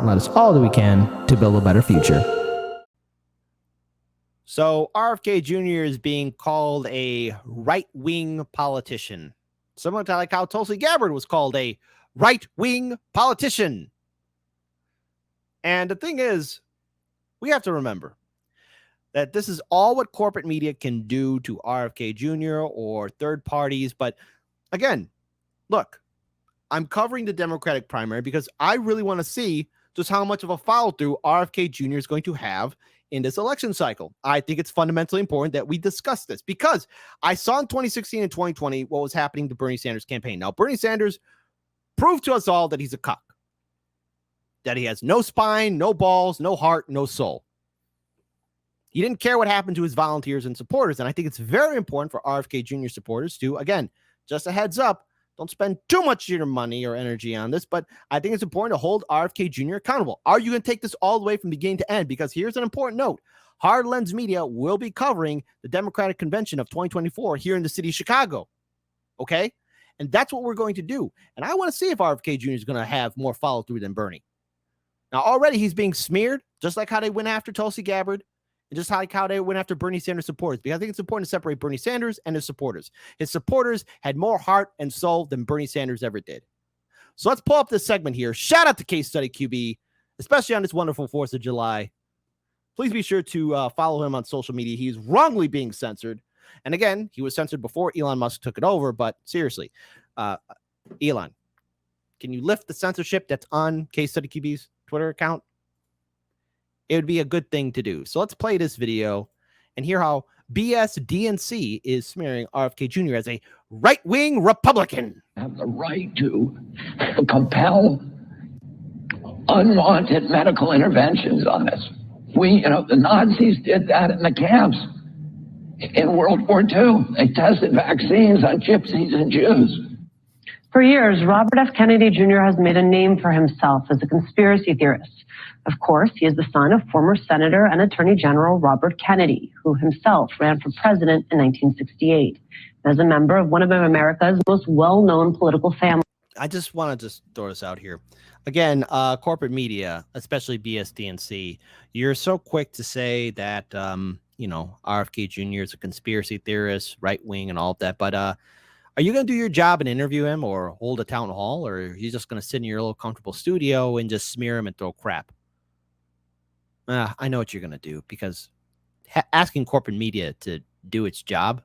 and let us all do we can to build a better future. So RFK Jr. is being called a right-wing politician, similar to like how Tulsi Gabbard was called a right-wing politician. And the thing is, we have to remember that this is all what corporate media can do to RFK Jr. or third parties. But again, look, I'm covering the Democratic primary because I really want to see just how much of a follow-through RFK Jr. is going to have in this election cycle. I think it's fundamentally important that we discuss this because I saw in 2016 and 2020 what was happening to Bernie Sanders' campaign. Now, Bernie Sanders proved to us all that he's a cuck, that he has no spine, no balls, no heart, no soul. He didn't care what happened to his volunteers and supporters. And I think it's very important for RFK Jr. supporters to, again, just a heads up, don't spend too much of your money or energy on this, but I think it's important to hold RFK Jr. accountable. Are you going to take this all the way from beginning to end? Because here's an important note. Hard Lens Media will be covering the Democratic Convention of 2024 here in the city of Chicago. Okay? And that's what we're going to do. And I want to see if RFK Jr. is going to have more follow-through than Bernie. Now, already he's being smeared, just like how they went after Tulsi Gabbard, and just like how they went after Bernie Sanders supporters. Because I think it's important to separate Bernie Sanders and his supporters. His supporters had more heart and soul than Bernie Sanders ever did. So let's pull up this segment here. Shout out to Case Study QB, especially on this wonderful 4th of July. Please be sure to follow him on social media. He's wrongly being censored. And again, he was censored before Elon Musk took it over. But seriously, Elon, can you lift the censorship that's on Case Study QB's Twitter account? It would be a good thing to do. So let's play this video and hear how BS-DNC is smearing RFK Jr. as a right-wing Republican. Have the right to compel unwanted medical interventions on us. The Nazis did that in the camps in World War II. They tested vaccines on gypsies and Jews. For years, Robert F. Kennedy Jr. has made a name for himself as a conspiracy theorist. Of course, he is the son of former Senator and Attorney General Robert Kennedy, who himself ran for president in 1968, as a member of one of America's most well-known political families. I just want to throw this out here. Again, corporate media, especially BS-DNC, you're so quick to say that, RFK Jr. is a conspiracy theorist, right-wing and all of that, but are you going to do your job and interview him or hold a town hall, or are you just going to sit in your little comfortable studio and just smear him and throw crap? I know what you're going to do, because asking corporate media to do its job,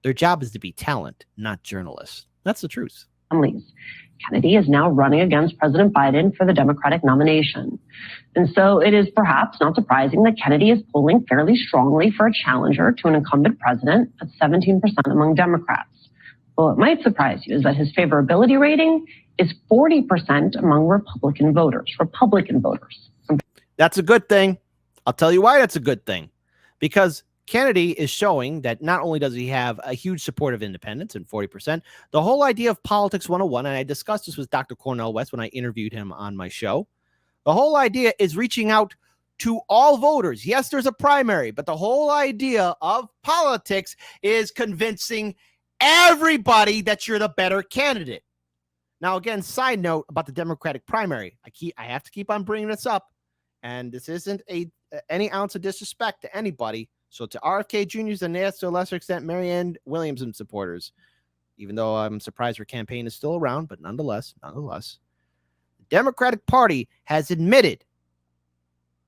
their job is to be talent, not journalists. That's the truth. Kennedy is now running against President Biden for the Democratic nomination. And so it is perhaps not surprising that Kennedy is polling fairly strongly for a challenger to an incumbent president at 17% among Democrats. What might surprise you is that his favorability rating is 40% among Republican voters. That's a good thing. I'll tell you why that's a good thing. Because Kennedy is showing that not only does he have a huge support of independents and 40%, the whole idea of Politics 101, and I discussed this with Dr. Cornel West when I interviewed him on my show, the whole idea is reaching out to all voters. Yes, there's a primary, but the whole idea of politics is convincing everybody that you're the better candidate. Now, again, side note about the Democratic primary. I have to keep on bringing this up, and this isn't any ounce of disrespect to anybody. So to RFK Jr.'s and to a lesser extent Marianne Williamson supporters, even though I'm surprised her campaign is still around, but nonetheless, the Democratic Party has admitted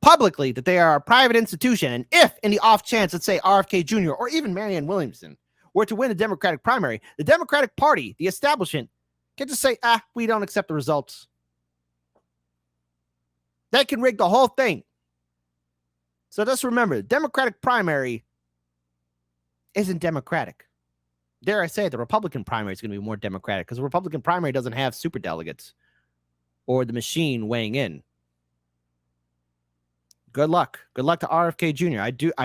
publicly that they are a private institution, and if in the off chance, let's say RFK Jr. or even Marianne Williamson were to win the Democratic primary, the Democratic Party, the establishment, can just say, we don't accept the results. They can rig the whole thing. So just remember, the Democratic primary isn't democratic. Dare I say, the Republican primary is going to be more democratic, because the Republican primary doesn't have superdelegates or the machine weighing in. Good luck. Good luck to RFK Jr.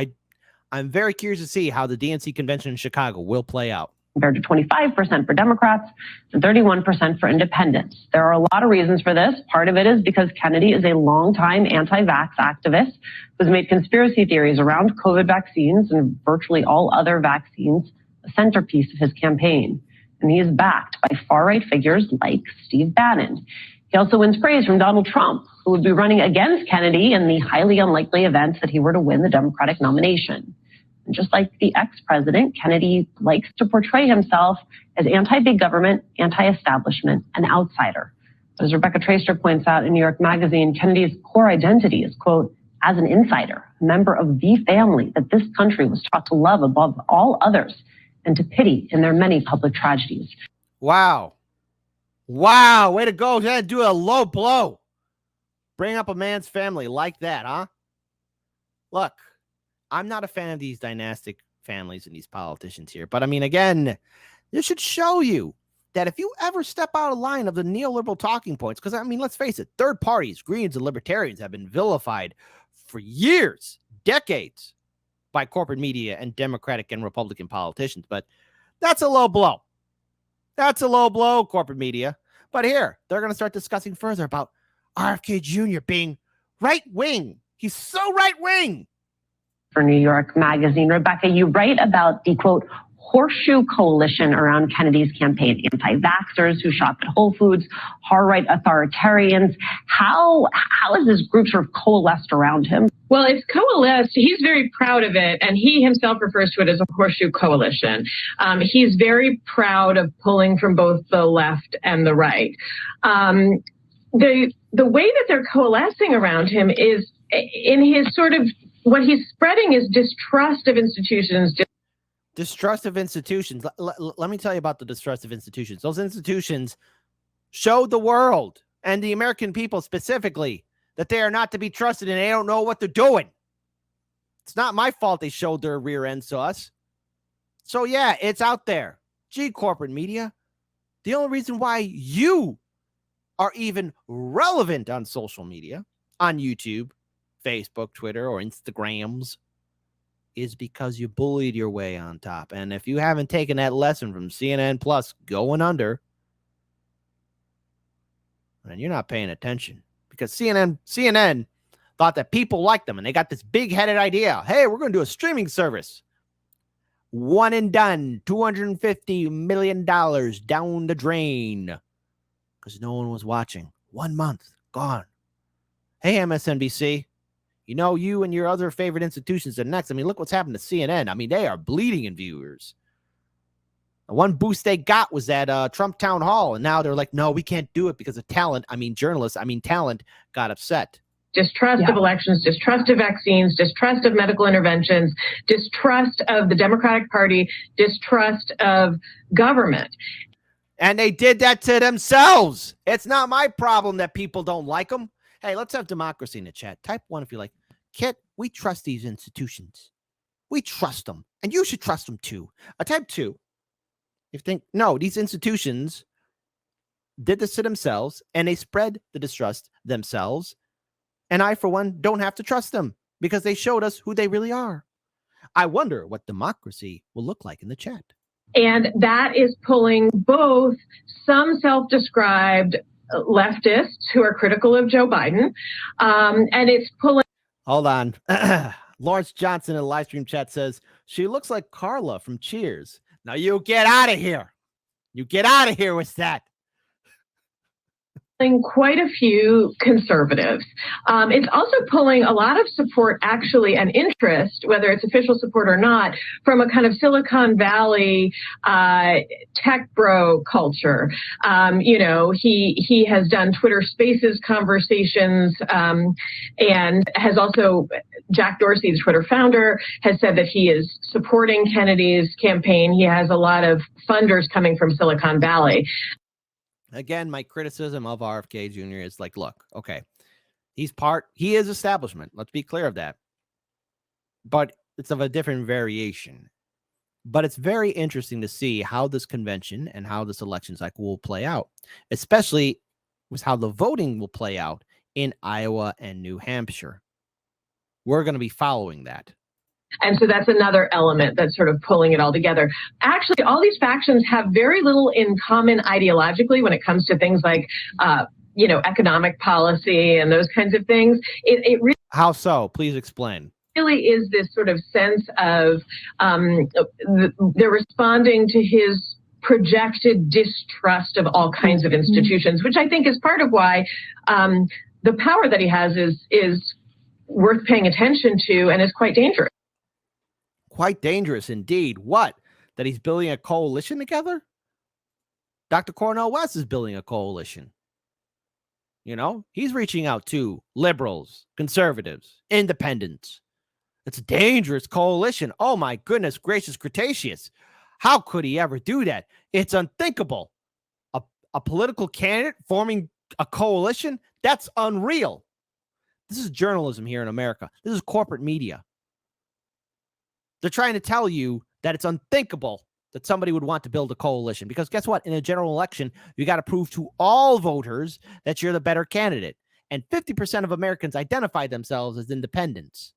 I'm very curious to see how the DNC convention in Chicago will play out. Compared to 25% for Democrats and 31% for independents. There are a lot of reasons for this. Part of it is because Kennedy is a longtime anti-vax activist who's made conspiracy theories around COVID vaccines and virtually all other vaccines a centerpiece of his campaign. And he is backed by far-right figures like Steve Bannon. He also wins praise from Donald Trump, who would be running against Kennedy in the highly unlikely event that he were to win the Democratic nomination. And just like the ex-president, Kennedy likes to portray himself as anti-big government, anti-establishment, an outsider. But as Rebecca Traister points out in New York Magazine, Kennedy's core identity is, quote, as an insider, a member of the family that this country was taught to love above all others and to pity in their many public tragedies. Wow. Wow. Way to go. Yeah, do a low blow. Bring up a man's family like that, huh? Look, I'm not a fan of these dynastic families and these politicians here. But I mean, again, this should show you that if you ever step out of line of the neoliberal talking points, because I mean, let's face it, third parties, Greens and Libertarians have been vilified for years, decades by corporate media and Democratic and Republican politicians. But that's a low blow. That's a low blow, corporate media. But here, they're going to start discussing further about RFK Jr. being right-wing. He's so right-wing. For New York Magazine, Rebecca, you write about the, quote, horseshoe coalition around Kennedy's campaign, anti-vaxxers who shop at Whole Foods, far-right authoritarians. How has this group sort of coalesced around him? Well, it's coalesced. He's very proud of it, and he himself refers to it as a horseshoe coalition. He's very proud of pulling from both the left and the right. The way that they're coalescing around him is in his sort of, what he's spreading is distrust of institutions. Distrust of institutions. Let me tell you about the distrust of institutions. Those institutions showed the world and the American people specifically that they are not to be trusted and they don't know what they're doing. It's not my fault they showed their rear ends to us. So yeah, it's out there. Gee, corporate media, the only reason why you are even relevant on social media, on YouTube, Facebook, Twitter, or Instagrams, is because you bullied your way on top. And if you haven't taken that lesson from CNN Plus going under, then you're not paying attention. Because CNN thought that people liked them, and they got this big-headed idea. Hey, we're going to do a streaming service. One and done. $250 million down the drain. Because no one was watching. 1 month. Gone. Hey, MSNBC. You know, you and your other favorite institutions are next. I mean, look what's happened to CNN. I mean, they are bleeding in viewers. The one boost they got was at Trump Town Hall, and now they're like, no, we can't do it because of talent. I mean, talent got upset. Distrust of elections, distrust of vaccines, distrust of medical interventions, distrust of the Democratic Party, distrust of government. And they did that to themselves. It's not my problem that people don't like them. Hey, let's have democracy in the chat. Type 1 if you like. Kit, we trust these institutions. We trust them. And you should trust them too. Type 2. If you think, no, these institutions did this to themselves and they spread the distrust themselves. And I, for one, don't have to trust them because they showed us who they really are. I wonder what democracy will look like in the chat. And that is pulling both some self-described leftists who are critical of Joe Biden, and it's pulling. Hold on. Lawrence Johnson in the live stream chat says, she looks like Carla from Cheers. Now you get out of here. You get out of here with that. Quite a few conservatives. It's also pulling a lot of support, actually, and interest, whether it's official support or not, from a kind of Silicon Valley tech bro culture. You know, he has done Twitter Spaces conversations, and has also, Jack Dorsey, the Twitter founder, has said that he is supporting Kennedy's campaign. He has a lot of funders coming from Silicon Valley. Again, my criticism of RFK Jr. is like, look, okay, he is establishment. Let's be clear of that. But it's of a different variation. But it's very interesting to see how this convention and how this election cycle will play out, especially with how the voting will play out in Iowa and New Hampshire. We're going to be following that. And so that's another element that's sort of pulling it all together. Actually, all these factions have very little in common ideologically when it comes to things like, you know, economic policy and those kinds of things. It really. How so? Please explain. Really is this sort of sense of they're responding to his projected distrust of all kinds of institutions, which I think is part of why the power that he has is worth paying attention to and is quite dangerous. Quite dangerous indeed. What? That he's building a coalition together? Dr. Cornel West is building a coalition. You know, he's reaching out to liberals, conservatives, independents. It's a dangerous coalition. Oh my goodness gracious Cretaceous. How could he ever do that? It's unthinkable. A political candidate forming a coalition? That's unreal. This is journalism here in America. This is corporate media. They're trying to tell you that it's unthinkable that somebody would want to build a coalition. Because guess what? In a general election, you got to prove to all voters that you're the better candidate. And 50% of Americans identify themselves as independents.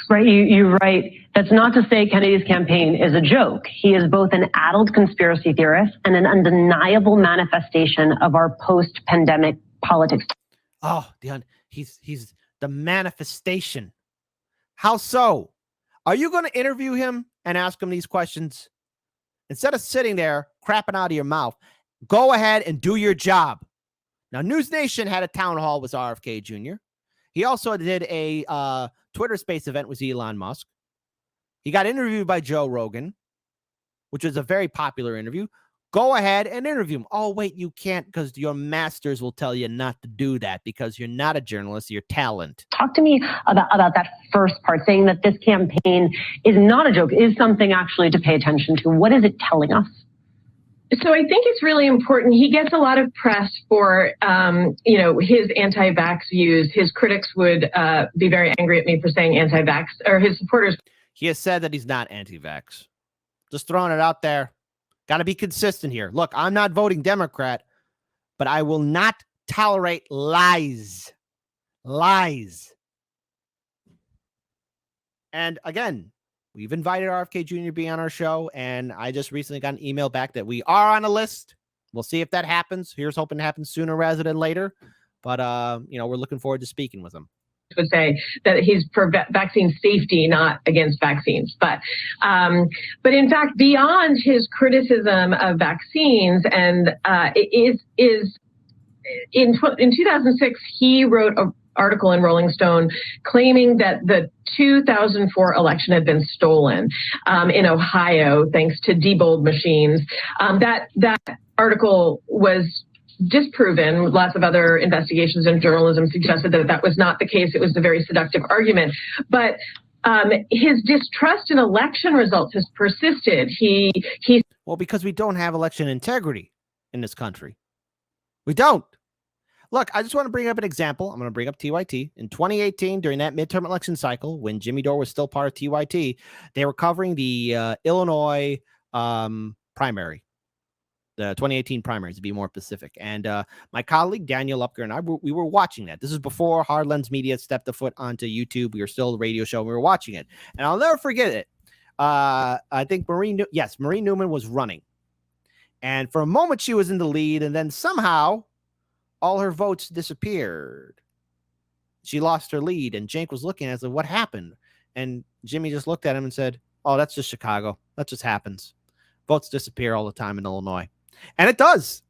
Right, you're right. That's not to say Kennedy's campaign is a joke. He is both an addled conspiracy theorist and an undeniable manifestation of our post-pandemic politics. Oh, he's the manifestation. How so? Are you going to interview him and ask him these questions? Instead of sitting there crapping out of your mouth, go ahead and do your job. Now, News Nation had a town hall with RFK Jr. He also did a Twitter Space event with Elon Musk. He got interviewed by Joe Rogan, which was a very popular interview. Go ahead and interview him. Oh, wait, you can't because your masters will tell you not to do that because you're not a journalist, you're talent. Talk to me about that first part, saying that this campaign is not a joke, is something actually to pay attention to. What is it telling us? So I think it's really important. He gets a lot of press for, his anti-vax views. His critics would be very angry at me for saying anti-vax, or his supporters. He has said that he's not anti-vax. Just throwing it out there. Got to be consistent here. Look, I'm not voting Democrat, but I will not tolerate lies. Lies. And again, we've invited RFK Jr. to be on our show, and I just recently got an email back that we are on a list. We'll see if that happens. Here's hoping to happen sooner rather than later. But, we're looking forward to speaking with him. Would say that he's for vaccine safety, not against vaccines. But in fact, beyond his criticism of vaccines, and in 2006, he wrote an article in Rolling Stone claiming that the 2004 election had been stolen in Ohio thanks to debold machines. That article was disproven. Lots of other investigations in journalism suggested that that was not the case. It was a very seductive argument. But his distrust in election results has persisted. Well, because we don't have election integrity in this country. We don't. Look, I just want to bring up an example. I'm going to bring up TYT. In 2018, during that midterm election cycle, when Jimmy Dore was still part of TYT, they were covering the Illinois primary. The 2018 primaries, to be more specific. And my colleague, Daniel Upker, and I, we were watching that. This is before Hard Lens Media stepped a foot onto YouTube. We were still a radio show. We were watching it. And I'll never forget it. I think Marie Newman was running. And for a moment, she was in the lead. And then somehow, all her votes disappeared. She lost her lead. And Cenk was looking at it and said, what happened? And Jimmy just looked at him and said, oh, that's just Chicago. That just happens. Votes disappear all the time in Illinois. And it does.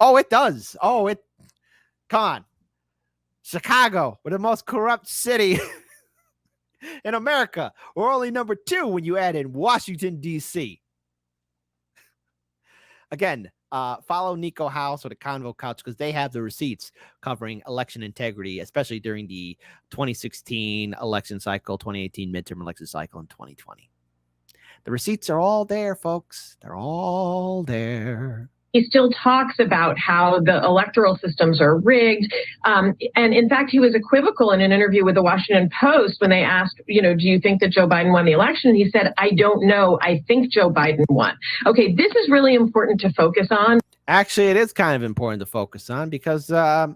Oh, it does. Come on. Chicago, we're the most corrupt city in America. We're only number 2 when you add in Washington, D.C. Again, follow Nico House or the Convo Couch because they have the receipts covering election integrity, especially during the 2016 election cycle, 2018 midterm election cycle, and 2020. The receipts are all there, folks. They're all there. He still talks about how the electoral systems are rigged. And in fact, he was equivocal in an interview with the Washington Post when they asked, do you think that Joe Biden won the election? He said, I don't know. I think Joe Biden won. Okay, this is really important to focus on. Actually, it is kind of important to focus on because there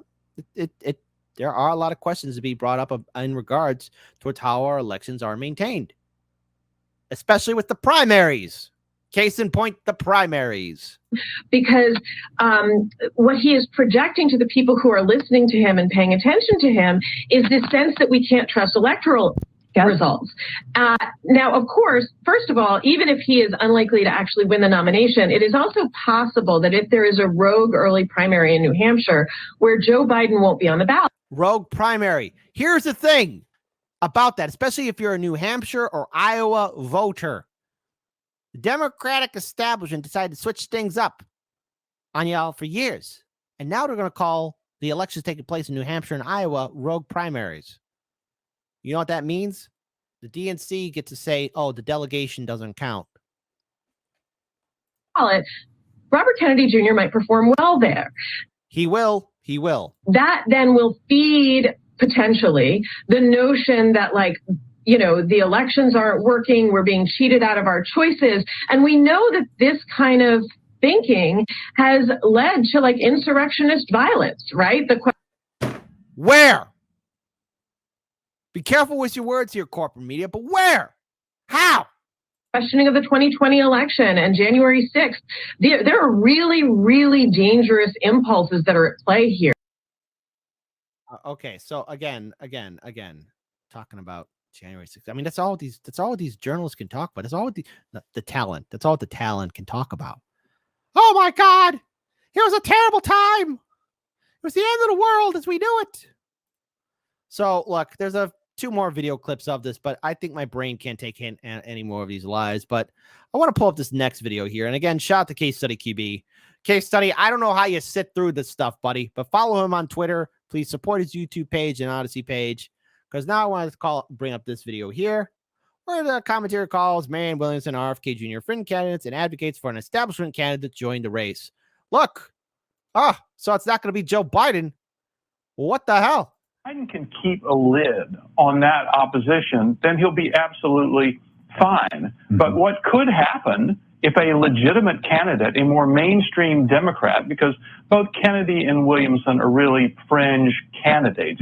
are a lot of questions to be brought up in regards towards how our elections are maintained. Especially with the primaries. Case in point, the primaries. Because what he is projecting to the people who are listening to him and paying attention to him is this sense that we can't trust electoral results. Now, of course, first of all, even if he is unlikely to actually win the nomination, it is also possible that if there is a rogue early primary in New Hampshire where Joe Biden won't be on the ballot. Rogue primary. Here's the thing about that, especially if you're a New Hampshire or Iowa voter. The Democratic establishment decided to switch things up on y'all for years. And now they're going to call the elections taking place in New Hampshire and Iowa rogue primaries. You know what that means? The DNC get to say, oh, the delegation doesn't count. Robert Kennedy Jr. might perform well there. He will. He will. That then will feed potentially the notion that, like, you know, the elections aren't working, we're being cheated out of our choices. And we know that this kind of thinking has led to, like, insurrectionist violence, right? Where? Be careful with your words here, corporate media, but where? How? Questioning of the 2020 election and January 6th. There are really, really dangerous impulses that are at play here. Okay, so again, talking about January 6th. I mean, that's all these journalists can talk about. That's all the talent. That's all the talent can talk about. Oh my God, it was a terrible time. It was the end of the world as we knew it. So look, there's two more video clips of this, but I think my brain can't take any more of these lies. But I want to pull up this next video here. And again, shout out to Case Study QB. Case Study, I don't know how you sit through this stuff, buddy, but follow him on Twitter. Please support his YouTube page and Odyssey page. Because now I want to bring up this video here, where the commentator calls Marianne Williamson RFK Jr. friend candidates and advocates for an establishment candidate to join the race. Look, so it's not going to be Joe Biden. Well, what the hell? Biden can keep a lid on that opposition, then he'll be absolutely fine. Mm-hmm. But what could happen if a legitimate candidate, a more mainstream Democrat, because both Kennedy and Williamson are really fringe candidates,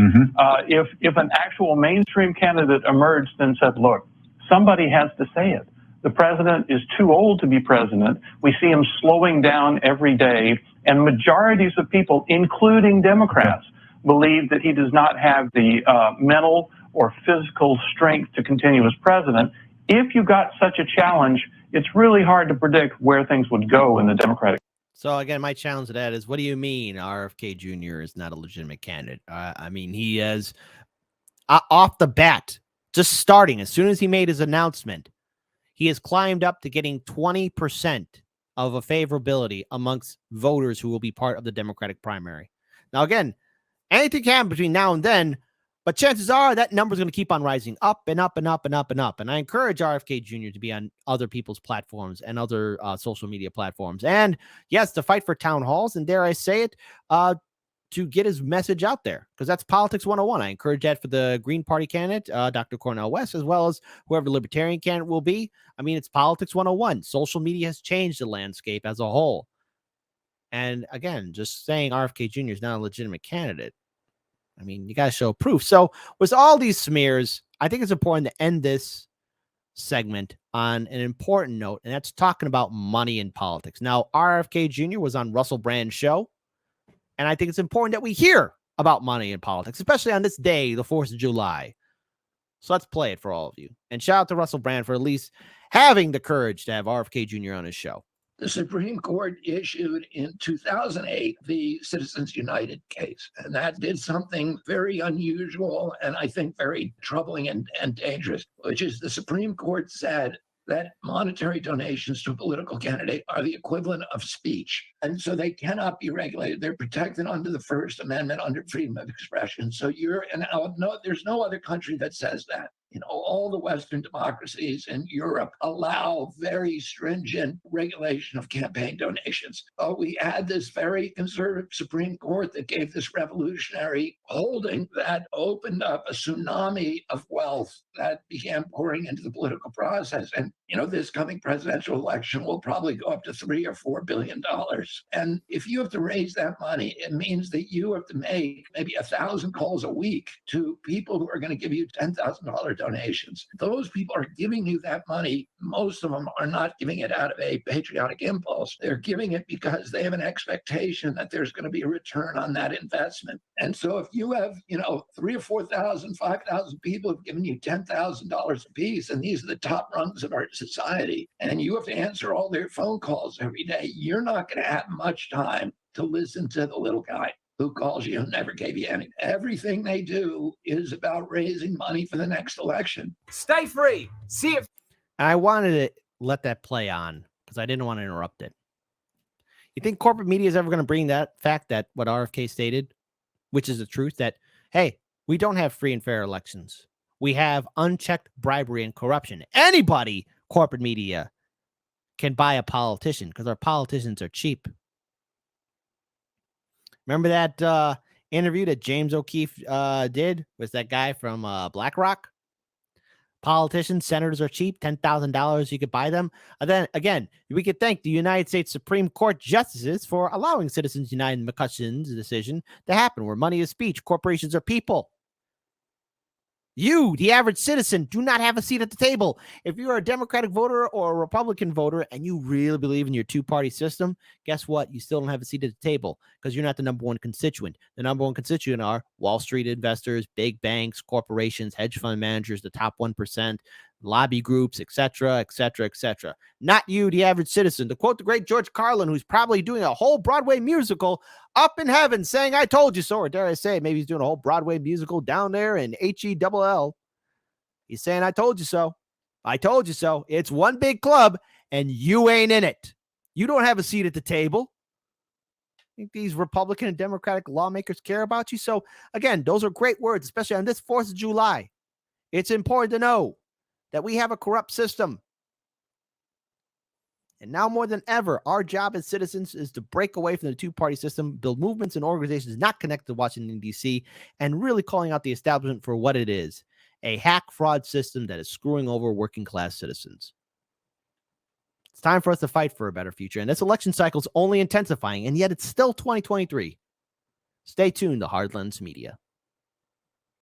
if an actual mainstream candidate emerged and said, look, somebody has to say it. The president is too old to be president. We see him slowing down every day, and majorities of people, including Democrats, believe that he does not have the mental or physical strength to continue as president. If you got such a challenge, it's really hard to predict where things would go in the Democratic. So again, my challenge to that is, what do you mean RFK Jr. is not a legitimate candidate? I mean, he is off the bat, just starting, as soon as he made his announcement, he has climbed up to getting 20% of a favorability amongst voters who will be part of the Democratic primary. Now, again, anything can happen between now and then, but chances are that number is going to keep on rising up and up and up and up and up. And I encourage RFK Jr. to be on other people's platforms and other social media platforms. And yes, to fight for town halls, and dare I say it, to get his message out there, because that's politics 101. I encourage that for the Green Party candidate, Dr. Cornel West, as well as whoever the Libertarian candidate will be. I mean, it's politics 101. Social media has changed the landscape as a whole. And again, just saying RFK Jr. is not a legitimate candidate, I mean, you got to show proof. So with all these smears, I think it's important to end this segment on an important note, and that's talking about money in politics. Now, RFK Jr. was on Russell Brand's show, and I think it's important that we hear about money in politics, especially on this day, the 4th of July. So let's play it for all of you. And shout out to Russell Brand for at least having the courage to have RFK Jr. on his show. The Supreme Court issued in 2008 the Citizens United case, and that did something very unusual and I think very troubling and dangerous, which is the Supreme Court said that monetary donations to a political candidate are the equivalent of speech. And so they cannot be regulated. They're protected under the First Amendment, under freedom of expression. So there's no other country that says that. You know, all the Western democracies in Europe allow very stringent regulation of campaign donations. But we had this very conservative Supreme Court that gave this revolutionary holding that opened up a tsunami of wealth that began pouring into the political process. And, you know, this coming presidential election will probably go up to $3 or $4 billion. And if you have to raise that money, it means that you have to make maybe 1,000 calls a week to people who are going to give you $10,000 donations. Those people are giving you that money. Most of them are not giving it out of a patriotic impulse. They're giving it because they have an expectation that there's going to be a return on that investment. And so if you have, 3,000 or 4,000, 5,000 people have given you $10,000 apiece, and these are the top rungs of our society, and you have to answer all their phone calls every day, you're not going to have much time to listen to the little guy who calls you and never gave you any. Everything they do is about raising money for the next election. Stay free. See if I wanted to let that play on because I didn't want to interrupt it. You think corporate media is ever going to bring that fact that what RFK stated, which is the truth, that, hey, we don't have free and fair elections. We have unchecked bribery and corruption. Anybody, corporate media, can buy a politician because our politicians are cheap. Remember that interview that James O'Keefe did with that guy from BlackRock? Politicians, senators are cheap, $10,000, you could buy them. And then, again, we could thank the United States Supreme Court justices for allowing Citizens United McCutcheon's decision to happen, where money is speech, corporations are people. You, the average citizen, do not have a seat at the table. If you're a Democratic voter or a Republican voter and you really believe in your two-party system, guess what? You still don't have a seat at the table because you're not the number one constituent. The number one constituent are Wall Street investors, big banks, corporations, hedge fund managers, the top 1%, lobby groups, etc., etc., etc. Not you, the average citizen. To quote the great George Carlin, who's probably doing a whole Broadway musical up in heaven saying, I told you so, or dare I say, maybe he's doing a whole Broadway musical down there in HELL. He's saying, I told you so. I told you so. It's one big club, and you ain't in it. You don't have a seat at the table. Think these Republican and Democratic lawmakers care about you? So, again, those are great words, especially on this 4th of July. It's important to know that we have a corrupt system. And now more than ever, our job as citizens is to break away from the two-party system, build movements and organizations not connected to Washington, D.C., and really calling out the establishment for what it is, a hack fraud system that is screwing over working-class citizens. It's time for us to fight for a better future, and this election cycle is only intensifying, and yet it's still 2023. Stay tuned to Hardlands Media.